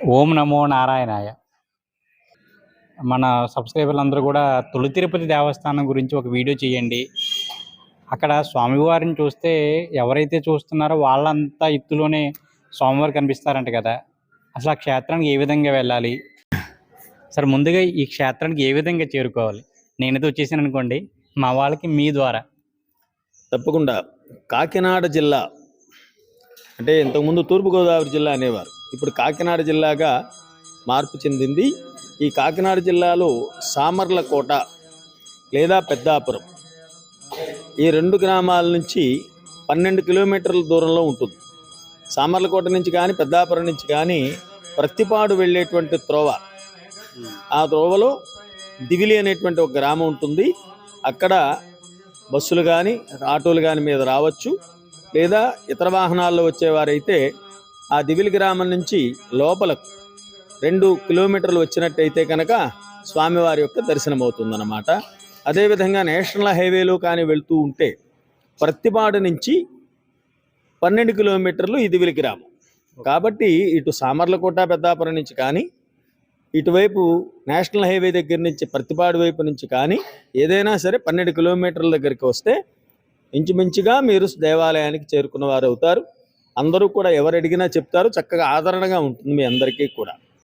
ఓం నమో నారాయణాయ. మన సబ్స్క్రైబర్లు అందరూ కూడా తొలి తిరుపతి దేవస్థానం గురించి ఒక వీడియో చేయండి. అక్కడ స్వామివారిని చూస్తే ఎవరైతే చూస్తున్నారో వాళ్ళంతా ఎత్తులోనే స్వామివారు కనిపిస్తారంట కదా. అసలు ఆ క్షేత్రానికి ఏ విధంగా వెళ్ళాలి? సరే, ముందుగా ఈ క్షేత్రానికి ఏ విధంగా చేరుకోవాలి? నేనైతే వచ్చేసాను అనుకోండి, మా వాళ్ళకి మీ ద్వారా. తప్పకుండా. కాకినాడ జిల్లా అంటే ఇంతకుముందు తూర్పుగోదావరి జిల్లా అనేవారు, ఇప్పుడు కాకినాడ జిల్లాగా మార్పు చెందింది. ఈ కాకినాడ జిల్లాలో సామర్లకోట లేదా పెద్దాపురం ఈ రెండు గ్రామాల నుంచి 12 కిలోమీటర్ల దూరంలో ఉంటుంది. సామర్లకోట నుంచి కానీ పెద్దాపురం నుంచి కానీ ప్రత్తిపాడు వెళ్ళేటువంటి త్రోవ, ఆ త్రోవలో దివిలి అనేటువంటి ఒక గ్రామం ఉంటుంది. అక్కడ బస్సులు కానీ ఆటోలు కానీ మీద రావచ్చు, లేదా ఇతర వాహనాల్లో వచ్చేవారైతే ఆ దివిలి గ్రామం నుంచి లోపలకు 2 కిలోమీటర్లు వచ్చినట్టయితే కనుక స్వామివారి యొక్క దర్శనం అవుతుందన్నమాట. అదేవిధంగా నేషనల్ హైవేలో కానీ వెళ్తూ ఉంటే ప్రత్తిపాడు నుంచి 12 కిలోమీటర్లు ఈ దివిలి గ్రామం. కాబట్టి ఇటు సామర్లకోట పెద్దాపురం నుంచి కానీ, ఇటువైపు నేషనల్ హైవే దగ్గర నుంచి ప్రత్తిపాడు వైపు నుంచి కానీ ఏదైనా సరే 12 కిలోమీటర్ల దగ్గరికి వస్తే ఇంచుమించుగా మీరు దేవాలయానికి చేరుకున్న వారు అవుతారు. అందరూ కూడా ఎవరు అడిగినా చెప్తారు. చక్కగా ఆదరణగా ఉంటుంది మీ అందరికీ కూడా.